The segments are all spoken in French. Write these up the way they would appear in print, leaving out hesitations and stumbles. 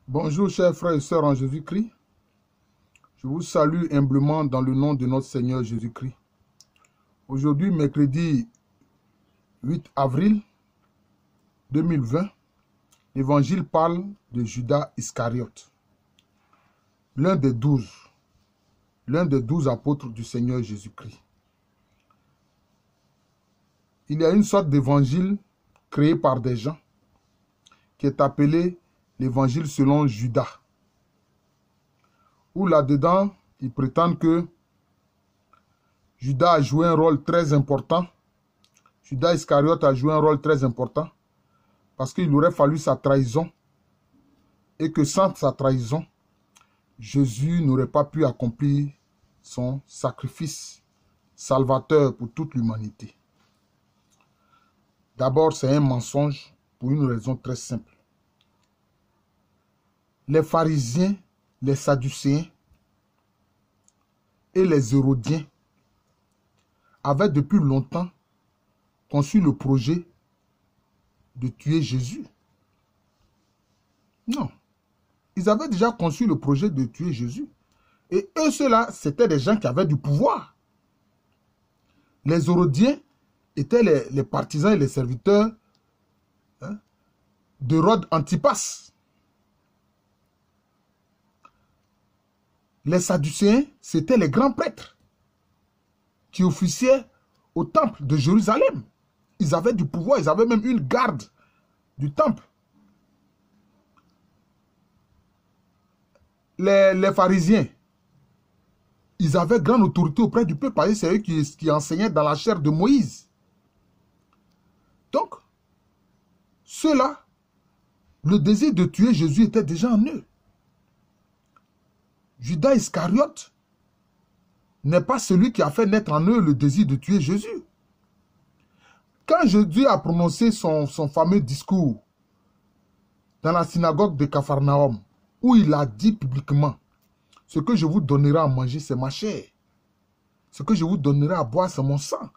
Bonjour chers frères et sœurs en Jésus-Christ. Je vous salue humblement dans le nom de notre Seigneur Jésus-Christ. Aujourd'hui, mercredi 8 avril 2020, l'Évangile parle de Judas Iscariote, l'un des 12 apôtres du Seigneur Jésus-Christ. Il y a une sorte d'évangile créé par des gens qui est appelé l'évangile selon Judas, où là-dedans, ils prétendent que Judas a joué un rôle très important. Judas Iscariote a joué un rôle très important parce qu'il aurait fallu sa trahison et que sans sa trahison, Jésus n'aurait pas pu accomplir son sacrifice salvateur pour toute l'humanité. D'abord, c'est un mensonge pour une raison très simple. Les pharisiens, les sadducéens et les hérodiens avaient depuis longtemps conçu le projet de tuer Jésus. Non. Ils avaient déjà conçu le projet de tuer Jésus. Et eux, ceux-là, c'était des gens qui avaient du pouvoir. Les hérodiens étaient les partisans et les serviteurs d'Hérode Antipas. Les sadducéens, c'étaient les grands prêtres qui officiaient au temple de Jérusalem. Ils avaient du pouvoir, ils avaient même une garde du temple. Les pharisiens, ils avaient grande autorité auprès du peuple parce que c'est eux qui enseignaient dans la chair de Moïse. Donc, ceux-là, le désir de tuer Jésus était déjà en eux. Judas Iscariote n'est pas celui qui a fait naître en eux le désir de tuer Jésus. Quand Jésus a prononcé son fameux discours dans la synagogue de Capharnaüm, où il a dit publiquement, « Ce que je vous donnerai à manger, c'est ma chair. Ce que je vous donnerai à boire, c'est mon sang. »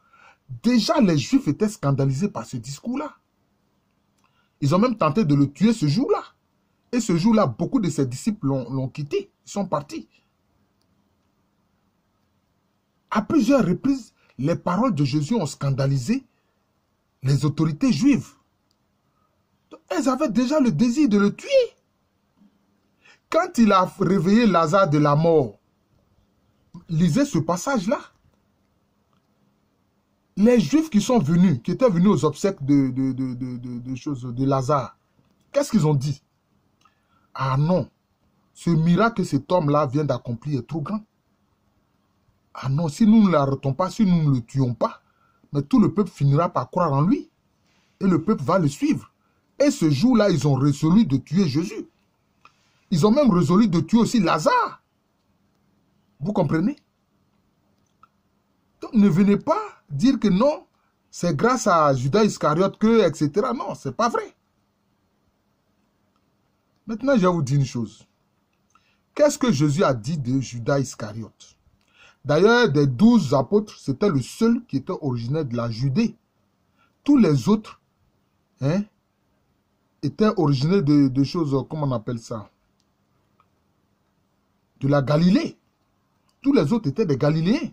Déjà, les Juifs étaient scandalisés par ce discours-là. Ils ont même tenté de le tuer ce jour-là. Et ce jour-là, beaucoup de ses disciples l'ont quitté. Ils sont partis. À plusieurs reprises, les paroles de Jésus ont scandalisé les autorités juives. Donc, elles avaient déjà le désir de le tuer. Quand il a réveillé Lazare de la mort, lisez ce passage-là. Les Juifs qui sont venus, qui étaient venus aux obsèques de Lazare, qu'est-ce qu'ils ont dit? Ah non, ce miracle que cet homme-là vient d'accomplir est trop grand. Ah non, si nous ne l'arrêtons pas, si nous ne le tuons pas, mais tout le peuple finira par croire en lui. Et le peuple va le suivre. Et ce jour-là, ils ont résolu de tuer Jésus. Ils ont même résolu de tuer aussi Lazare. Vous comprenez? Donc ne venez pas dire que non, c'est grâce à Judas Iscariote que, etc. Non, c'est pas vrai. Maintenant, je vais vous dire une chose. Qu'est-ce que Jésus a dit de Judas Iscariote? D'ailleurs, des 12 apôtres, c'était le seul qui était originaire de la Judée. Tous les autres étaient originaires de choses, comment on appelle ça? De la Galilée. Tous les autres étaient des Galiléens.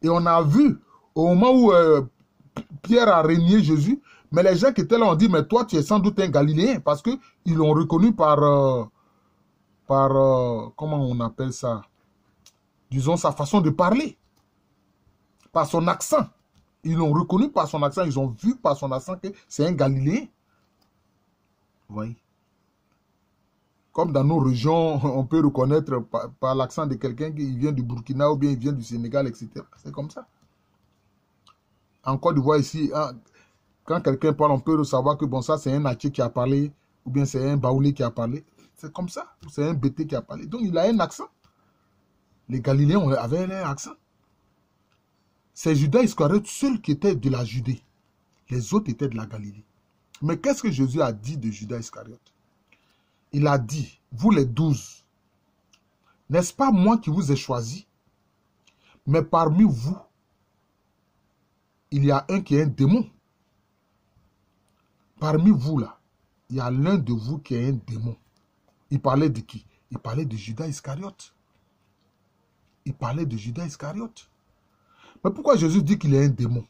Et on a vu, au moment où Pierre a régné Jésus, mais les gens qui étaient là ont dit, mais toi, tu es sans doute un Galiléen, parce qu'ils l'ont reconnu par comment on appelle ça? Disons, sa façon de parler. Par son accent. Ils l'ont reconnu par son accent, ils ont vu par son accent que c'est un Galiléen. Vous voyez? Comme dans nos régions, on peut reconnaître par l'accent de quelqu'un qui vient du Burkina ou bien il vient du Sénégal, etc. C'est comme ça. En Côte d'Ivoire, ici, quand quelqu'un parle, on peut savoir que bon, ça c'est un Natché qui a parlé, ou bien c'est un Baoulé qui a parlé. C'est comme ça. C'est un Bété qui a parlé. Donc il a un accent. Les Galiléens avaient un accent. C'est Judas Iscariote seul qui était de la Judée. Les autres étaient de la Galilée. Mais qu'est-ce que Jésus a dit de Judas Iscariote? Il a dit, vous les 12, n'est-ce pas moi qui vous ai choisi? Mais parmi vous, il y a un qui est un démon. Parmi vous là, il y a l'un de vous qui est un démon. Il parlait de qui? Il parlait de Judas Iscariote. Il parlait de Judas Iscariote. Mais pourquoi Jésus dit qu'il est un démon?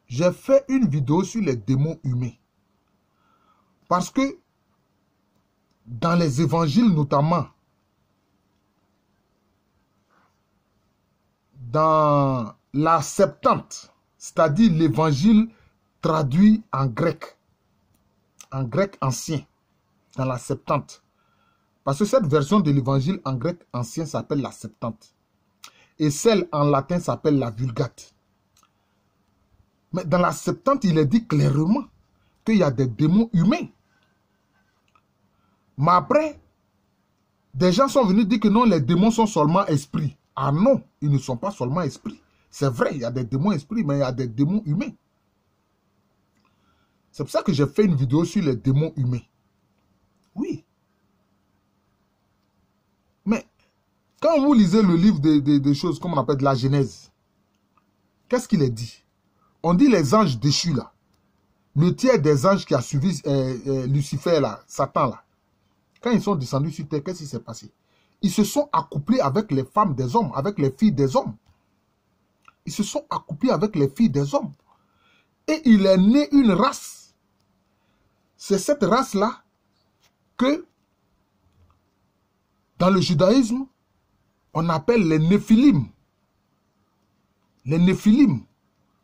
J'ai fait une vidéo sur les démons humains. Parce que dans les évangiles notamment, dans la Septante, c'est-à-dire l'évangile traduit en grec ancien, dans la Septante. Parce que cette version de l'évangile en grec ancien s'appelle la Septante. Et celle en latin s'appelle la Vulgate. Mais dans la Septante, il est dit clairement qu'il y a des démons humains. Mais après, des gens sont venus dire que non, les démons sont seulement esprits. Ah non, ils ne sont pas seulement esprits. C'est vrai, il y a des démons esprits, mais il y a des démons humains. C'est pour ça que j'ai fait une vidéo sur les démons humains. Oui. Mais quand vous lisez le livre des choses, comme on appelle de la Genèse, qu'est-ce qu'il est dit? On dit les anges déchus là. Le tiers des anges qui a suivi Lucifer là, Satan là. Quand ils sont descendus sur terre, qu'est-ce qui s'est passé? Ils se sont accouplés avec les femmes des hommes, avec les filles des hommes. Ils se sont accouplés avec les filles des hommes. Et il est né une race. C'est cette race-là que, dans le judaïsme, on appelle les Néphilim. Les Néphilim,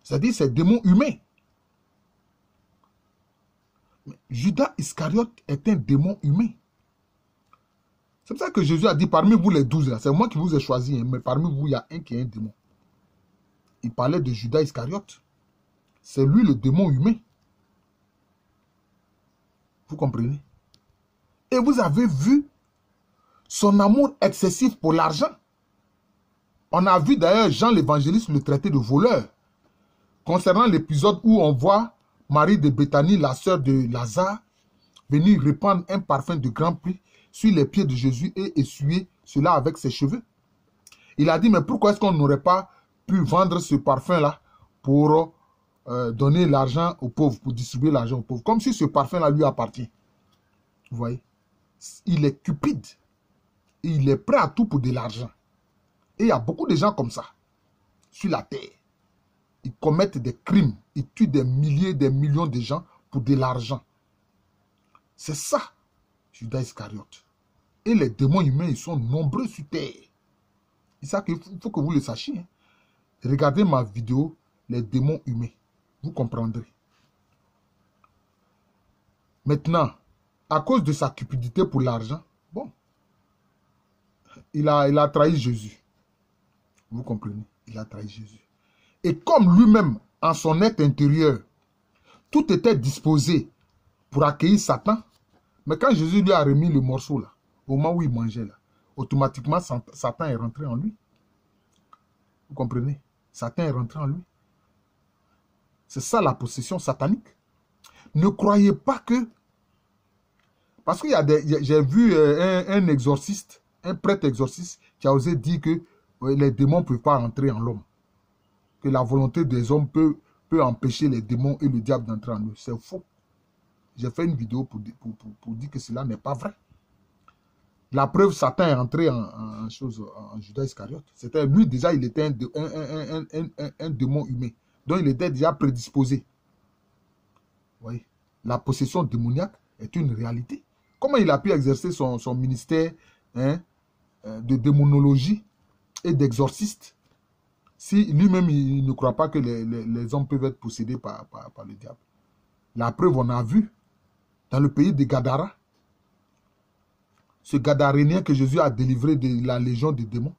c'est-à-dire ces démons humains. Mais Judas Iscariote est un démon humain. C'est pour ça que Jésus a dit, parmi vous les 12, c'est moi qui vous ai choisi, hein, mais parmi vous, il y a un qui est un démon. Il parlait de Judas Iscariote. C'est lui le démon humain. Vous comprenez? Et vous avez vu son amour excessif pour l'argent. On a vu d'ailleurs Jean l'évangéliste le traiter de voleur. Concernant l'épisode où on voit Marie de Béthanie, la sœur de Lazare, venir répandre un parfum de grand prix sur les pieds de Jésus et essuyer cela avec ses cheveux. Il a dit, mais pourquoi est-ce qu'on n'aurait pas pu vendre ce parfum-là pour donner l'argent aux pauvres, pour distribuer l'argent aux pauvres, comme si ce parfum-là lui appartient. Vous voyez? Il est cupide. Et il est prêt à tout pour de l'argent. Et il y a beaucoup de gens comme ça, sur la terre. Ils commettent des crimes. Ils tuent des milliers, des millions de gens pour de l'argent. C'est ça, Judas Iscariote. Et les démons humains, ils sont nombreux sur terre. C'est ça qu'il faut que vous le sachiez. Hein. Regardez ma vidéo, les démons humains. Vous comprendrez. Maintenant, à cause de sa cupidité pour l'argent, bon, il a trahi Jésus. Vous comprenez? Il a trahi Jésus. Et comme lui-même, en son être intérieur, tout était disposé pour accueillir Satan, mais quand Jésus lui a remis le morceau là, au moment où il mangeait là, automatiquement Satan est rentré en lui. Vous comprenez? Satan est rentré en lui. C'est ça la possession satanique. Ne croyez pas que... Parce qu'il y a des... J'ai vu un exorciste, un prêtre exorciste qui a osé dire que les démons ne peuvent pas entrer en l'homme. Que la volonté des hommes peut empêcher les démons et le diable d'entrer en eux. C'est faux. J'ai fait une vidéo pour dire que cela n'est pas vrai. La preuve, Satan est entré en Judas Iscariote. C'était lui déjà, il était un démon humain. Donc il était déjà prédisposé. Vous voyez, la possession démoniaque est une réalité. Comment il a pu exercer son ministère de démonologie et d'exorciste si lui-même il ne croit pas que les hommes peuvent être possédés par le diable? La preuve, on a vu dans le pays de Gadara, ce Gadarénien que Jésus a délivré de la légion des démons.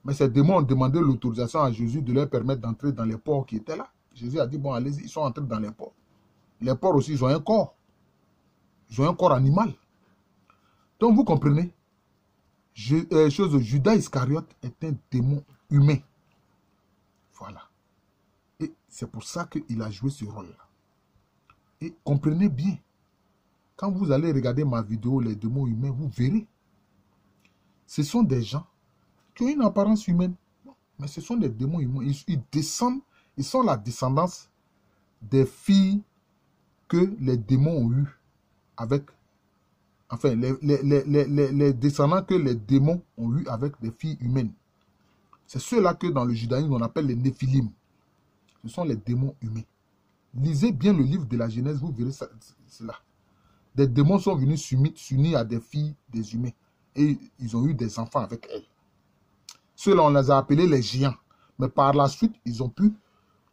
Mais ces démons ont demandé l'autorisation à Jésus de leur permettre d'entrer dans les porcs qui étaient là. Jésus a dit, bon, allez-y, ils sont entrés dans les porcs. Les porcs aussi, ils ont un corps. Ils ont un corps animal. Donc, vous comprenez, Judas Iscariote est un démon humain. Voilà. Et c'est pour ça qu'il a joué ce rôle-là. Et comprenez bien, quand vous allez regarder ma vidéo, les démons humains, vous verrez. Ce sont des gens qui ont une apparence humaine. Mais ce sont des démons humains. Ils descendent, ils sont la descendance des filles que les démons ont eues avec enfin, les descendants que les démons ont eu avec des filles humaines. C'est ceux-là que dans le judaïsme, on appelle les néphilim. Ce sont les démons humains. Lisez bien le livre de la Genèse, vous verrez cela. Des démons sont venus s'unir à des filles des humains. Et ils ont eu des enfants avec elles. Ceux-là, on les a appelés les géants. Mais par la suite, ils ont pu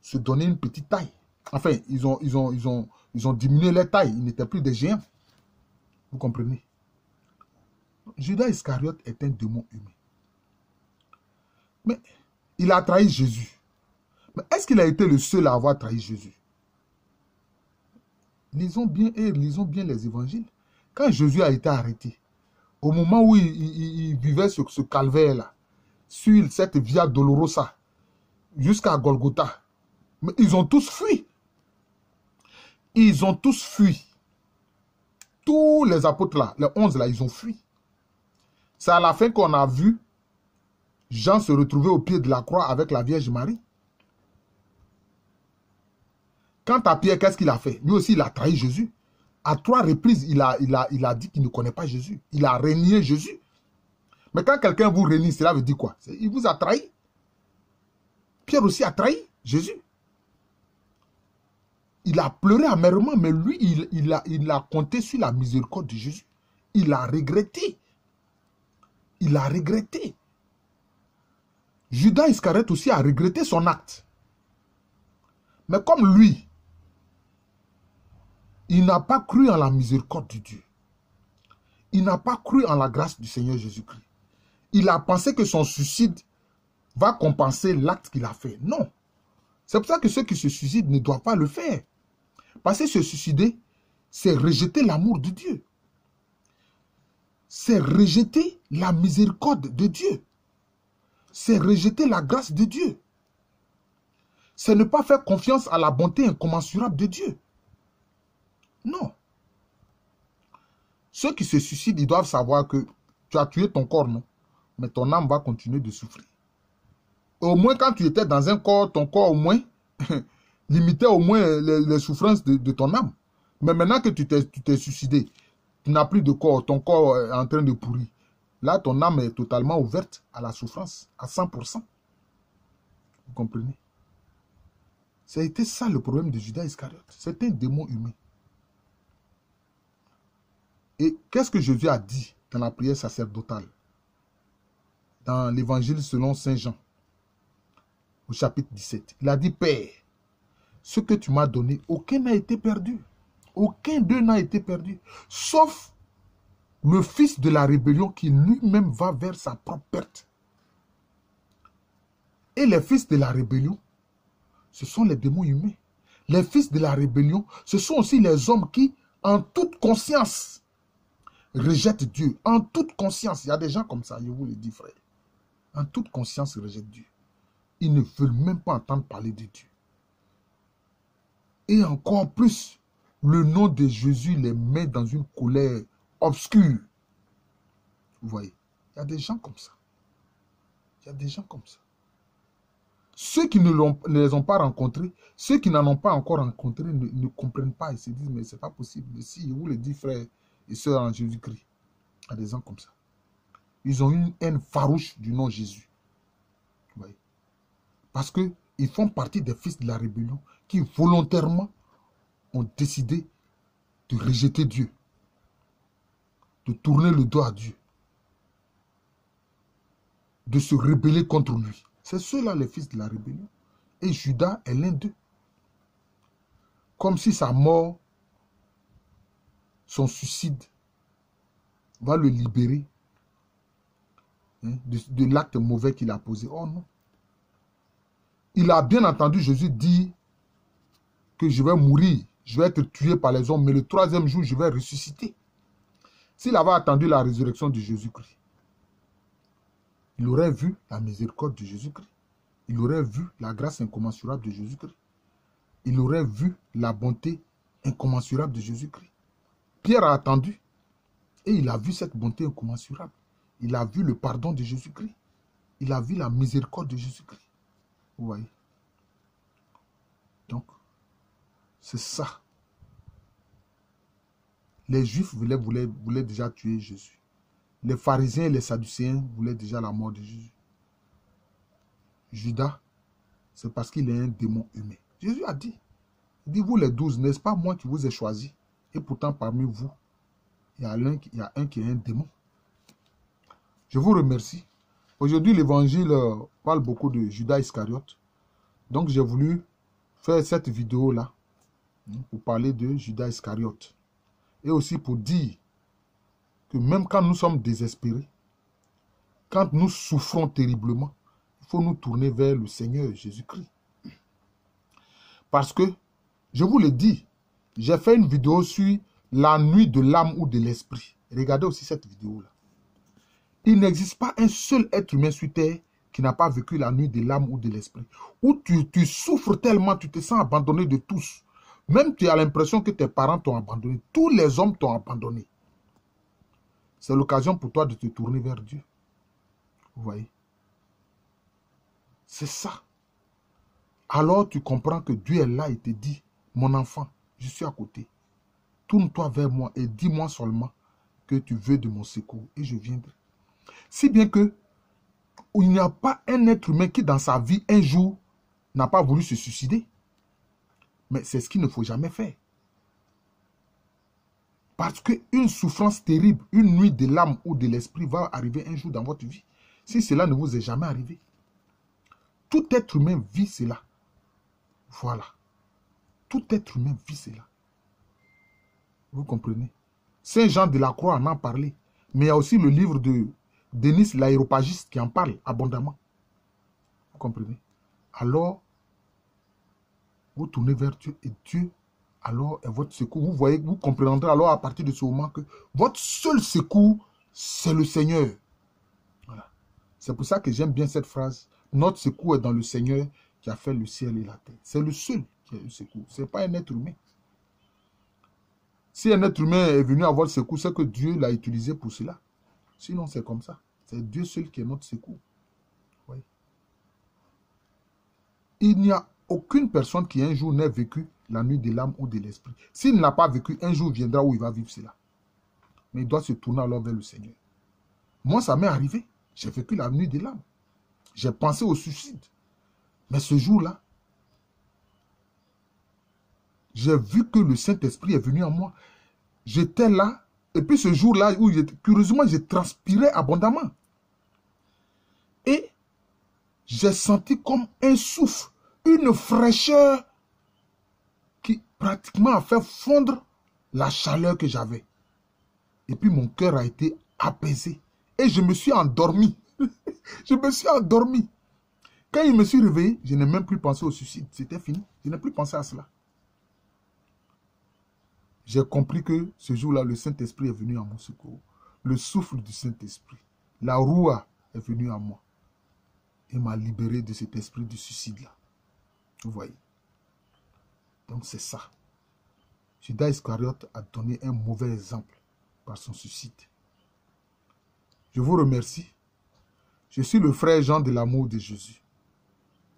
se donner une petite taille. Enfin, ils ont diminué leur taille. Ils n'étaient plus des géants. Vous comprenez? Judas Iscariote est un démon humain. Mais il a trahi Jésus. Mais est-ce qu'il a été le seul à avoir trahi Jésus? Lisons bien les évangiles. Quand Jésus a été arrêté, au moment où il vivait sur ce calvaire-là, sur cette Via Dolorosa, jusqu'à Golgotha, mais ils ont tous fui. Ils ont tous fui. Tous les apôtres là, les 11 là, ils ont fui. C'est à la fin qu'on a vu Jean se retrouver au pied de la croix avec la Vierge Marie. Quant à Pierre, qu'est-ce qu'il a fait? Lui aussi, il a trahi Jésus. À 3 reprises, il a dit qu'il ne connaît pas Jésus. Il a renié Jésus. Mais quand quelqu'un vous renie, cela veut dire quoi? Il vous a trahi. Pierre aussi a trahi Jésus. Il a pleuré amèrement, mais lui, il a compté sur la miséricorde de Jésus. Il a regretté. Il a regretté. Judas Iscariote aussi a regretté son acte. Mais comme lui, il n'a pas cru en la miséricorde de Dieu. Il n'a pas cru en la grâce du Seigneur Jésus-Christ. Il a pensé que son suicide va compenser l'acte qu'il a fait. Non. C'est pour ça que ceux qui se suicident ne doivent pas le faire. Parce que se suicider, c'est rejeter l'amour de Dieu. C'est rejeter la miséricorde de Dieu. C'est rejeter la grâce de Dieu. C'est ne pas faire confiance à la bonté incommensurable de Dieu. Non. Ceux qui se suicident, ils doivent savoir que tu as tué ton corps, non? Mais ton âme va continuer de souffrir. Au moins, quand tu étais dans un corps, ton corps au moins limitait au moins les souffrances de ton âme. Mais maintenant que tu t'es suicidé, tu n'as plus de corps, ton corps est en train de pourrir. Là, ton âme est totalement ouverte à la souffrance, à 100%. Vous comprenez? Ça a été ça le problème de Judas Iscariote. C'est un démon humain. Et qu'est-ce que Jésus a dit dans la prière sacerdotale? Dans l'évangile selon Saint Jean, au chapitre 17. Il a dit, Père, ce que tu m'as donné, aucun n'a été perdu. Aucun d'eux n'a été perdu. Sauf le fils de la rébellion qui lui-même va vers sa propre perte. Et les fils de la rébellion, ce sont les démons humains. Les fils de la rébellion, ce sont aussi les hommes qui, en toute conscience, rejettent Dieu. En toute conscience. Il y a des gens comme ça, je vous le dis, frère. En toute conscience, ils rejettent Dieu. Ils ne veulent même pas entendre parler de Dieu. Et encore plus, le nom de Jésus les met dans une colère obscure. Vous voyez, il y a des gens comme ça. Il y a des gens comme ça. Ceux qui ne les ont pas rencontrés, ceux qui n'en ont pas encore rencontrés ne comprennent pas. Ils se disent, mais ce n'est pas possible. Mais si, je vous le dis, frères et sœurs en Jésus-Christ, il y a des gens comme ça. Ils ont une haine farouche du nom Jésus. Vous voyez. Parce qu'ils font partie des fils de la rébellion qui volontairement ont décidé de rejeter Dieu, de tourner le dos à Dieu, de se rebeller contre lui. C'est ceux-là les fils de la rébellion. Et Judas est l'un d'eux. Comme si sa mort, son suicide, va le libérer de l'acte mauvais qu'il a posé. Oh non. Il a bien entendu Jésus dire que je vais mourir, je vais être tué par les hommes, mais le 3e jour, je vais ressusciter. S'il avait attendu la résurrection de Jésus-Christ, il aurait vu la miséricorde de Jésus-Christ. Il aurait vu la grâce incommensurable de Jésus-Christ. Il aurait vu la bonté incommensurable de Jésus-Christ. Pierre a attendu et il a vu cette bonté incommensurable. Il a vu le pardon de Jésus-Christ. Il a vu la miséricorde de Jésus-Christ. Vous voyez? Donc, c'est ça. Les Juifs voulaient déjà tuer Jésus. Les pharisiens et les sadducéens voulaient déjà la mort de Jésus. Judas, c'est parce qu'il est un démon humain. Jésus a dit, il dit, vous les 12, n'est-ce pas moi qui vous ai choisi? Et pourtant, parmi vous, il y a un qui est un démon. Je vous remercie. Aujourd'hui, l'évangile parle beaucoup de Judas Iscariote. Donc, j'ai voulu faire cette vidéo-là pour parler de Judas Iscariote. Et aussi pour dire que même quand nous sommes désespérés, quand nous souffrons terriblement, il faut nous tourner vers le Seigneur Jésus-Christ. Parce que, je vous le dis, j'ai fait une vidéo sur la nuit de l'âme ou de l'esprit. Regardez aussi cette vidéo-là. Il n'existe pas un seul être humain sur terre qui n'a pas vécu la nuit de l'âme ou de l'esprit. Où tu souffres tellement, tu te sens abandonné de tous. Même tu as l'impression que tes parents t'ont abandonné. Tous les hommes t'ont abandonné. C'est l'occasion pour toi de te tourner vers Dieu. Vous voyez? C'est ça. Alors tu comprends que Dieu est là et te dit, mon enfant, je suis à côté. Tourne-toi vers moi et dis-moi seulement que tu veux de mon secours et je viendrai. Si bien que il n'y a pas un être humain qui dans sa vie un jour n'a pas voulu se suicider. Mais c'est ce qu'il ne faut jamais faire. Parce qu'une souffrance terrible, une nuit de l'âme ou de l'esprit va arriver un jour dans votre vie. Si cela ne vous est jamais arrivé. Tout être humain vit cela. Voilà. Tout être humain vit cela. Vous comprenez? Saint Jean de la Croix en a parlé. Mais il y a aussi le livre de Denis l'aéropagiste qui en parle abondamment. Vous comprenez? Alors, vous tournez vers Dieu et Dieu, alors, est votre secours. Vous voyez, vous comprendrez alors à partir de ce moment que votre seul secours, c'est le Seigneur. Voilà. C'est pour ça que j'aime bien cette phrase. Notre secours est dans le Seigneur qui a fait le ciel et la terre. C'est le seul qui a eu secours. Ce n'est pas un être humain. Si un être humain est venu avoir le secours, c'est que Dieu l'a utilisé pour cela. Sinon, c'est comme ça. C'est Dieu seul qui est notre secours. Oui. Il n'y a aucune personne qui un jour n'ait vécu la nuit de l'âme ou de l'esprit. S'il ne l'a pas vécu, un jour viendra où il va vivre cela. Mais il doit se tourner alors vers le Seigneur. Moi, ça m'est arrivé. J'ai vécu la nuit de l'âme. J'ai pensé au suicide. Mais ce jour-là, j'ai vu que le Saint-Esprit est venu en moi. J'étais là. Et puis ce jour-là, curieusement, j'ai transpiré abondamment. Et j'ai senti comme un souffle, une fraîcheur qui pratiquement a fait fondre la chaleur que j'avais. Et puis mon cœur a été apaisé. Et je me suis endormi. Je me suis endormi. Quand je me suis réveillé, je n'ai même plus pensé au suicide. C'était fini. Je n'ai plus pensé à cela. J'ai compris que ce jour-là, le Saint-Esprit est venu à mon secours. Le souffle du Saint-Esprit, la roua est venue à moi. Et m'a libéré de cet esprit du suicide-là. Vous voyez. Donc c'est ça. Judas Iscariote a donné un mauvais exemple par son suicide. Je vous remercie. Je suis le frère Jean de l'amour de Jésus.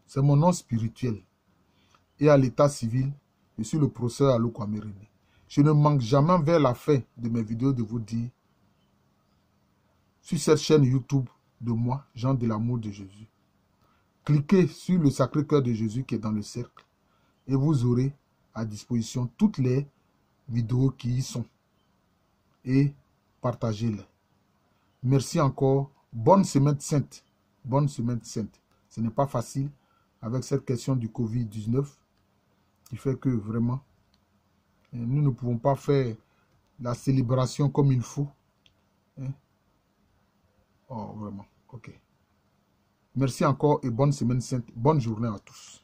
C'est mon nom spirituel. Et à l'état civil, je suis le professeur Alou Kwame René. Je ne manque jamais vers la fin de mes vidéos de vous dire sur cette chaîne YouTube de moi, Jean de l'amour de Jésus. Cliquez sur le Sacré-Cœur de Jésus qui est dans le cercle et vous aurez à disposition toutes les vidéos qui y sont. Et partagez-les. Merci encore. Bonne semaine sainte. Bonne semaine sainte. Ce n'est pas facile avec cette question du Covid-19 qui fait que vraiment, nous ne pouvons pas faire la célébration comme il faut. Oh, vraiment. Ok. Merci encore et bonne semaine sainte. Bonne journée à tous.